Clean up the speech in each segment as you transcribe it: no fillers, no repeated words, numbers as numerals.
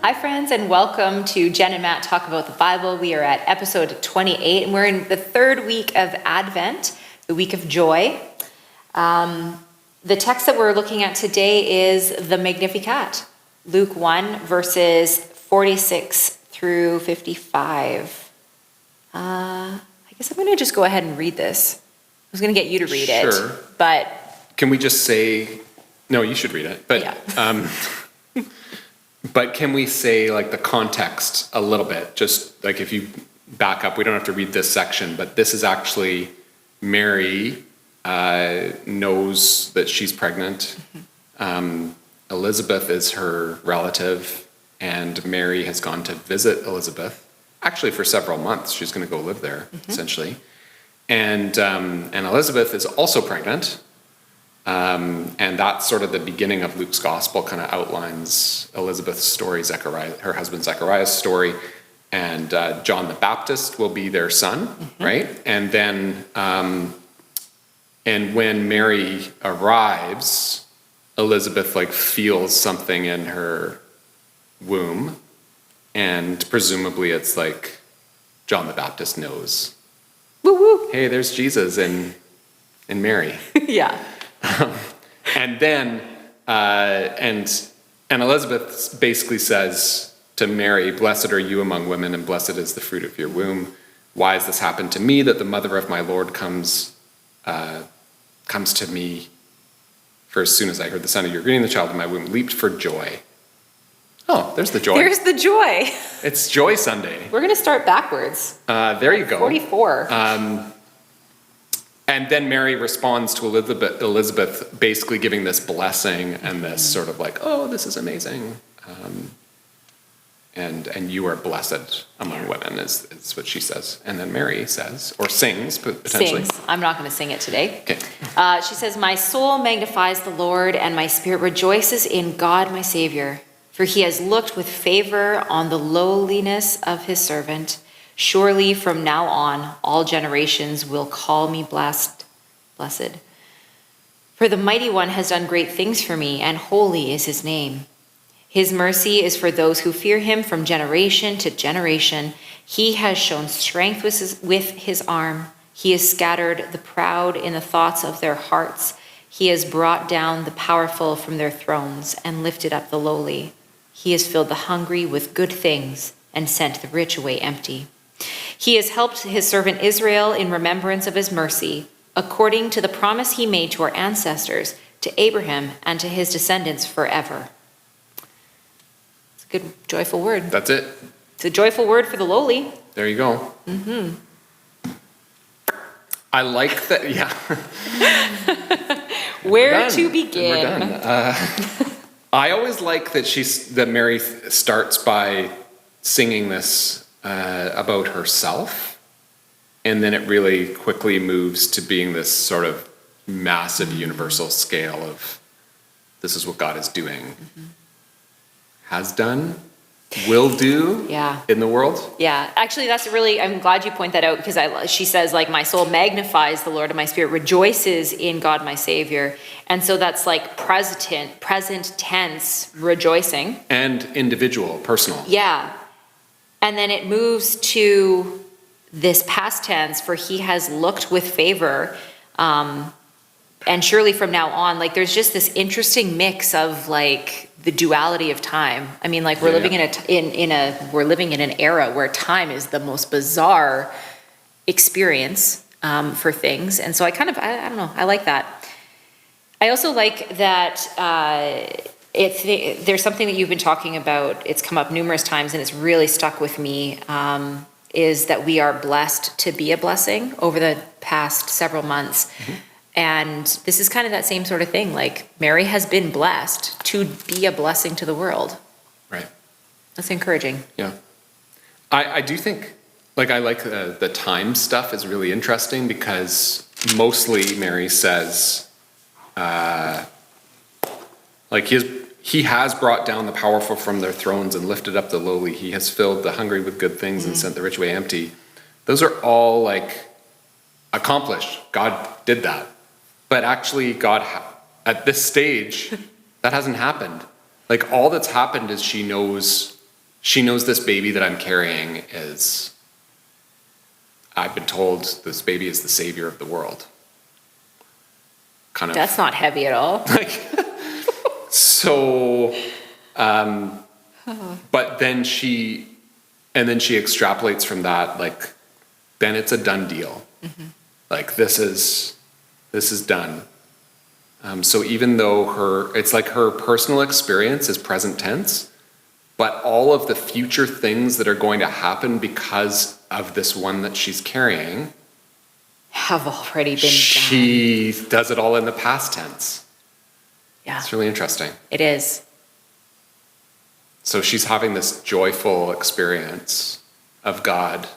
Hi friends, and welcome to Jen and Matt Talk About the Bible. We are at episode 28, and we're in the third week of Advent, the week of joy. The text that we're looking at today is the Magnificat, Luke 1, verses 46 through 55. I guess I'm going to just go ahead and read this. I was going to get you to read it, but... Can we just say... No, you should read it, but... Yeah. But can we say like the context a little bit? Just like if you back up, we don't have to read this section, but this is actually Mary knows that she's pregnant. Elizabeth is her relative, and Mary has gone to visit Elizabeth, actually for several months. She's going to go live there, essentially. And Elizabeth is also pregnant. And that's sort of the beginning of Luke's gospel, kind of outlines Elizabeth's story, Zechariah, her husband Zechariah's story, and John the Baptist will be their son, right? And then, and when Mary arrives, Elizabeth like feels something in her womb, and presumably it's like John the Baptist knows. Woo woo! Hey, there's Jesus in Mary. Yeah. And then, and Elizabeth basically says to Mary, "Blessed are you among women, and blessed is the fruit of your womb. Why has this happened to me, that the mother of my Lord comes to me? For as soon as I heard the sound of your greeting, the child in my womb leaped for joy." Oh, there's the joy. There's the joy. It's Joy Sunday. We're going to start backwards. There you go. 44. And then Mary responds to Elizabeth basically giving this blessing and this sort of like, "Oh, this is amazing. And you are blessed among women," is what she says. And then Mary says, or sings, potentially. Sings. I'm not going to sing it today. Okay. She says, "My soul magnifies the Lord, and my spirit rejoices in God my Savior. For he has looked with favor on the lowliness of his servant. Surely from now on, all generations will call me blessed. For the Mighty One has done great things for me, and holy is his name. His mercy is for those who fear him from generation to generation. He has shown strength with his arm. He has scattered the proud in the thoughts of their hearts. He has brought down the powerful from their thrones and lifted up the lowly. He has filled the hungry with good things and sent the rich away empty. He has helped his servant Israel in remembrance of his mercy, according to the promise he made to our ancestors, to Abraham and to his descendants forever." It's a good, joyful word. That's it. It's a joyful word for the lowly. There you go. I like that, yeah. Where to begin? We're done. I always like that Mary starts by singing this about herself, and then it really quickly moves to being this sort of massive universal scale of this is what God is doing, has done, will do in the world. Yeah, actually that's really, I'm glad you point that out, because she says like, "My soul magnifies the Lord, and my spirit rejoices in God my Savior." And so that's like present tense rejoicing. And individual, personal. Yeah. And then it moves to this past tense, "For he has looked with favor." And surely from now on, like there's just this interesting mix of like the duality of time. I mean, like we're living in an era where time is the most bizarre experience for things. And so I don't know, I like that. I also like that there's something that you've been talking about, it's come up numerous times and it's really stuck with me, is that we are blessed to be a blessing over the past several months. And this is kind of that same sort of thing. Like Mary has been blessed to be a blessing to the world. Right. That's encouraging. Yeah. I do think, like I like the time stuff is really interesting, because mostly Mary says, like he has brought down the powerful from their thrones and lifted up the lowly. He has filled the hungry with good things and sent the rich away empty. Those are all like accomplished. God did that. But actually God, at this stage, that hasn't happened. Like all that's happened is she knows she knows this baby that I'm carrying is, I've been told this baby is the savior of the world. Kind of. That's not heavy at all. So, but then she extrapolates from that, like, then it's a done deal. Mm-hmm. Like, this is done. So even though it's like her personal experience is present tense, but all of the future things that are going to happen because of this one that she's carrying have already been she done. Does it all in the past tense. Yeah. It's really interesting. It is. So she's having this joyful experience of God.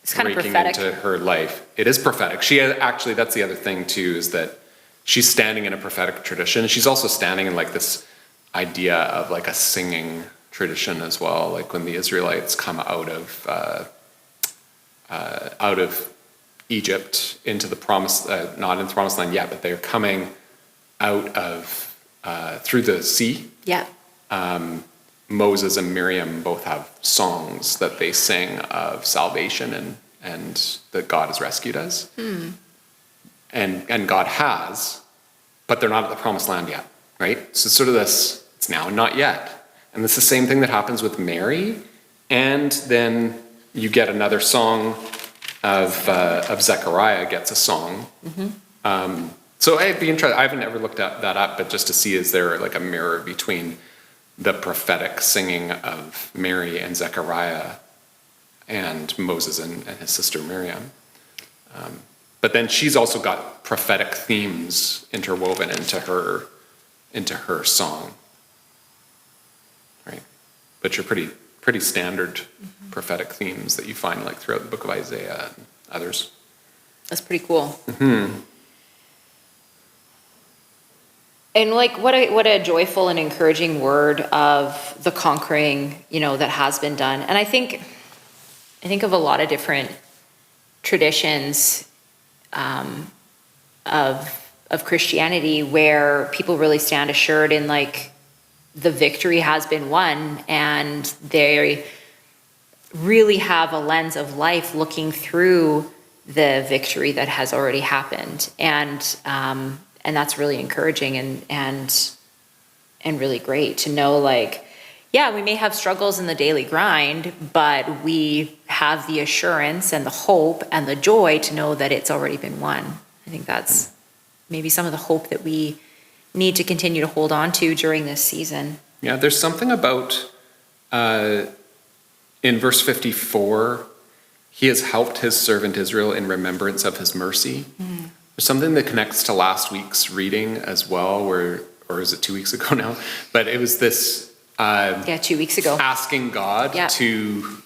It's kind of breaking prophetic. Into her life. It is prophetic. She actually, that's the other thing too, is that she's standing in a prophetic tradition. She's also standing in like this idea of like a singing tradition as well. Like when the Israelites come out of Egypt into the promised, not in the promised land yet, but they're coming out of through the sea. Yeah. Moses and Miriam both have songs that they sing of salvation and that God has rescued us. And God has, but they're not at the promised land yet, right? So it's sort of this, it's now and not yet. And it's the same thing that happens with Mary. And then you get another song of Zechariah gets a song. Mm-hmm. So I'd be interested, I haven't ever looked at that up, but just to see, is there like a mirror between the prophetic singing of Mary and Zechariah and Moses and his sister Miriam. But then she's also got prophetic themes interwoven into her song, right? Which are pretty standard prophetic themes that you find like throughout the book of Isaiah and others. That's pretty cool. Mm-hmm. And like what a joyful and encouraging word of the conquering, that has been done. And I think of a lot of different traditions of Christianity where people really stand assured in like the victory has been won, and they really have a lens of life looking through the victory that has already happened. And that's really encouraging and really great to know, like, yeah, we may have struggles in the daily grind, but we have the assurance and the hope and the joy to know that it's already been won. I think that's maybe some of the hope that we need to continue to hold on to during this season. Yeah, there's something about, in verse 54, he has helped his servant Israel in remembrance of his mercy. Mm. There's something that connects to last week's reading as well, or is it 2 weeks ago now? But it was this 2 weeks ago, asking God to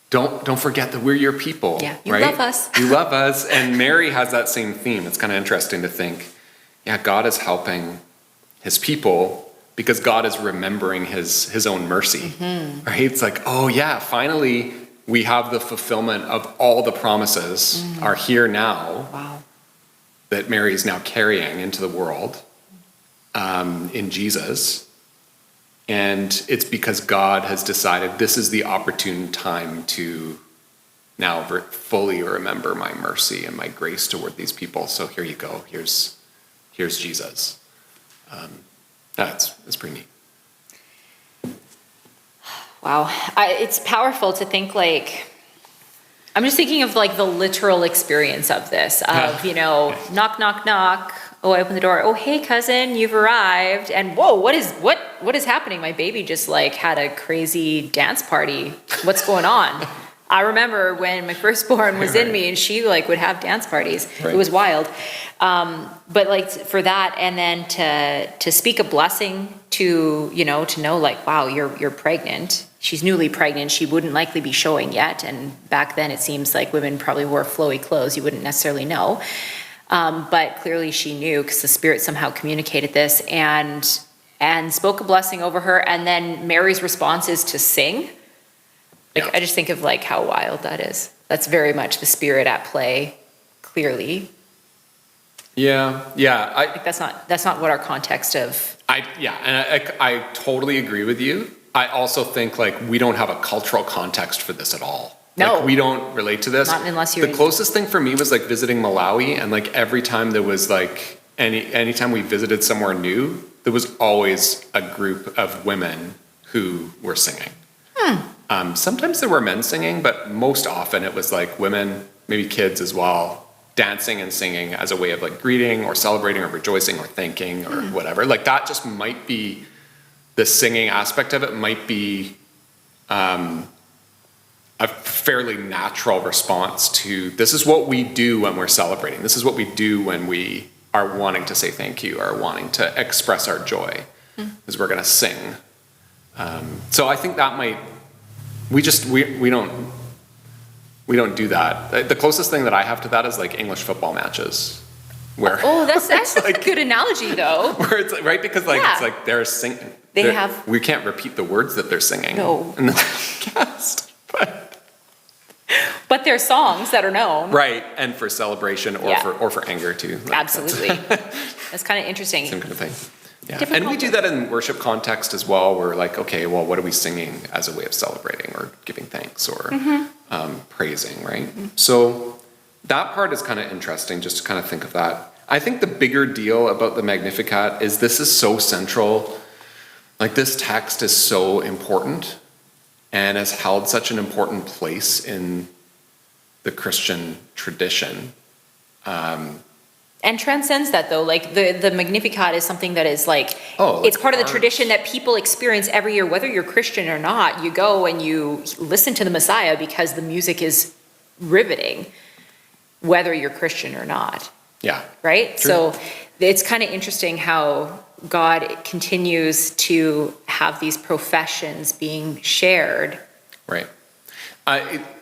don't forget that we're your people. Yeah, you right? love us. You love us. And Mary has that same theme. It's kind of interesting to think, God is helping his people because God is remembering his own mercy. Mm-hmm. Right? It's like, oh yeah, finally we have the fulfillment of all the promises are here now. Wow. That Mary is now carrying into the world in Jesus. And it's because God has decided this is the opportune time to now fully remember my mercy and my grace toward these people. So here you go. Here's Jesus. That's pretty neat. Wow. It's powerful to think like, I'm just thinking of like the literal experience of this, of, knock, knock, knock. Oh, I open the door. Oh, hey, cousin, you've arrived. And whoa, what is happening? My baby just like had a crazy dance party. What's going on? I remember when my firstborn was in me and she like would have dance parties. Right. It was wild. But like for that, and then to speak a blessing to know like, wow, you're pregnant. She's newly pregnant. She wouldn't likely be showing yet. And back then it seems like women probably wore flowy clothes. You wouldn't necessarily know. But clearly she knew because the Spirit somehow communicated this and spoke a blessing over her. And then Mary's response is to sing. I just think of like how wild that is. That's very much the Spirit at play, clearly. Yeah. I think that's not what our context of. I totally agree with you. I also think like we don't have a cultural context for this at all. No. Like we don't relate to this. Not unless you're the closest thing for me was like visiting Malawi, and like every time there was like anytime we visited somewhere new, there was always a group of women who were singing. Sometimes there were men singing, but most often it was like women, maybe kids as well, dancing and singing as a way of like greeting or celebrating or rejoicing or thanking or whatever. Like that just might be, the singing aspect of it might be a fairly natural response to, this is what we do when we're celebrating. This is what we do when we are wanting to say thank you or wanting to express our joy, is we're going to sing. So I think that might, we don't do that. The closest thing that I have to that is like English football matches, where that's like, a good analogy though. where it's like, right, because like it's like they're singing. We can't repeat the words that they're singing. No. In the podcast, but they're songs that are known. Right, and for celebration or for anger too. Like absolutely. That's kind of interesting. Same kind of thing. Yeah, Different and we do that in worship context as well. We're like, okay, well, what are we singing as a way of celebrating or giving thanks or praising, right? So that part is kind of interesting, just to kind of think of that. I think the bigger deal about the Magnificat is this is so central. Like this text is so important and has held such an important place in the Christian tradition. And transcends that though, like the Magnificat is something that is like, it's part of the tradition that people experience every year, whether you're Christian or not. You go and you listen to the Messiah because the music is riveting, whether you're Christian or not. Yeah. Right? True. So it's kind of interesting how God continues to have these professions being shared. Right.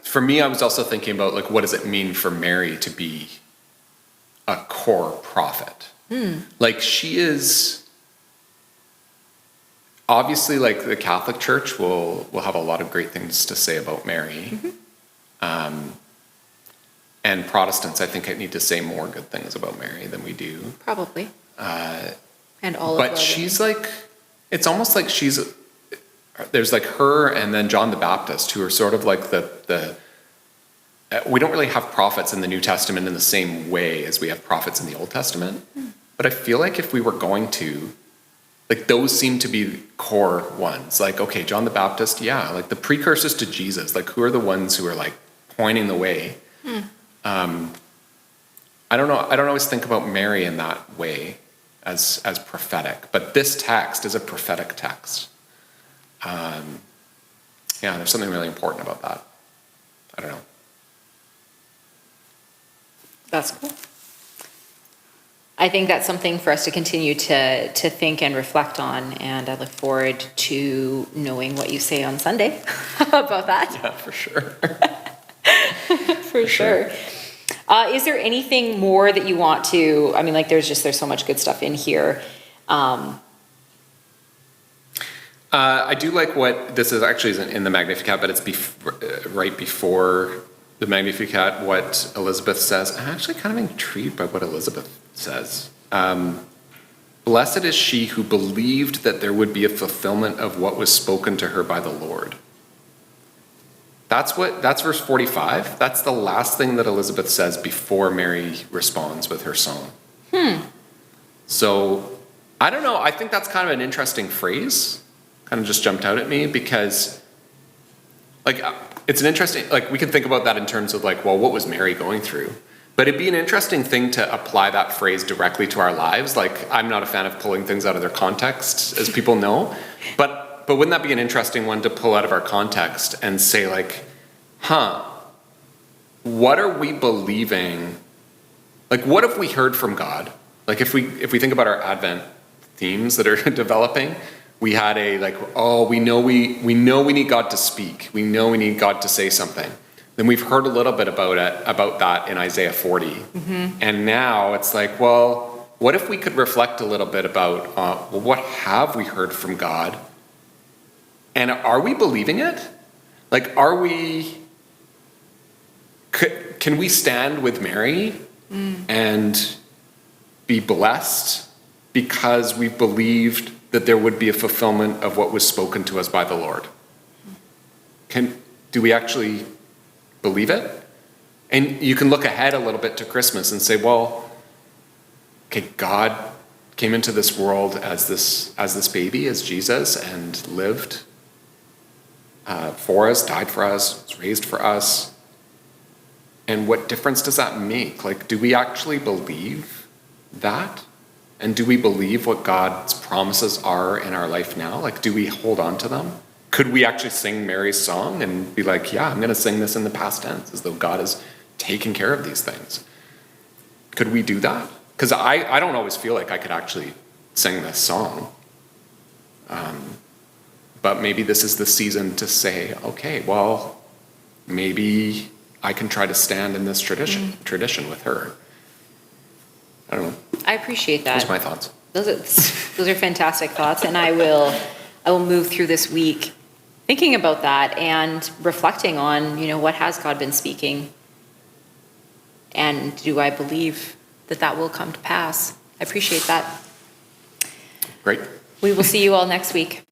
For me, I was also thinking about like, what does it mean for Mary to be a core prophet? Like she is obviously, like the Catholic Church will have a lot of great things to say about Mary. And Protestants, I think, need to say more good things about Mary than we do. Probably. And all but she's like, it's almost like there's like her and then John the Baptist, who are sort of like we don't really have prophets in the New Testament in the same way as we have prophets in the Old Testament. But I feel like if we were going to, like those seem to be core ones. Like, okay, John the Baptist, yeah, like the precursors to Jesus, like who are the ones who are like pointing the way? I don't know. I don't always think about Mary in that way as prophetic, but this text is a prophetic text. Yeah, there's something really important about that. I don't know. That's cool. I think that's something for us to continue to think and reflect on, and I look forward to knowing what you say on Sunday about that. Yeah, for sure. For sure. Is there anything more that you want to, I mean, like there's so much good stuff in here. I do like what, this is actually isn't in the Magnificat, but it's right before the Magnificat, what Elizabeth says. I'm actually kind of intrigued by what Elizabeth says. Blessed is she who believed that there would be a fulfillment of what was spoken to her by the Lord. That's verse 45. That's the last thing that Elizabeth says before Mary responds with her song. So, I don't know. I think that's kind of an interesting phrase. Kind of just jumped out at me because, like, it's an interesting, like, we can think about that in terms of, like, well, what was Mary going through? But it'd be an interesting thing to apply that phrase directly to our lives. Like, I'm not a fan of pulling things out of their context, as people know. But wouldn't that be an interesting one to pull out of our context and say, like, what are we believing? Like, what have we heard from God? Like, if we think about our Advent themes that are developing, we had we know we need God to speak. We know we need God to say something. Then we've heard a little bit about that in Isaiah 40. And now it's like, well, what if we could reflect a little bit about, what have we heard from God? And are we believing it? Like, can we stand with Mary and be blessed because we believed that there would be a fulfillment of what was spoken to us by the Lord? Do we actually believe it? And you can look ahead a little bit to Christmas and say, well, okay, God came into this world as this baby, as Jesus, and lived for us, died for us, was raised for us. And what difference does that make? Like, do we actually believe that? And do we believe what God's promises are in our life now? Like, do we hold on to them? Could we actually sing Mary's song and be like, yeah, I'm going to sing this in the past tense, as though God is taking care of these things? Could we do that? Because I don't always feel like I could actually sing this song. But maybe this is the season to say, okay, well, maybe I can try to stand in this tradition with her. I don't know. I appreciate that. Those are my thoughts. Those are fantastic thoughts, and I will move through this week thinking about that and reflecting on, what has God been speaking, and do I believe that will come to pass? I appreciate that. Great. We will see you all next week.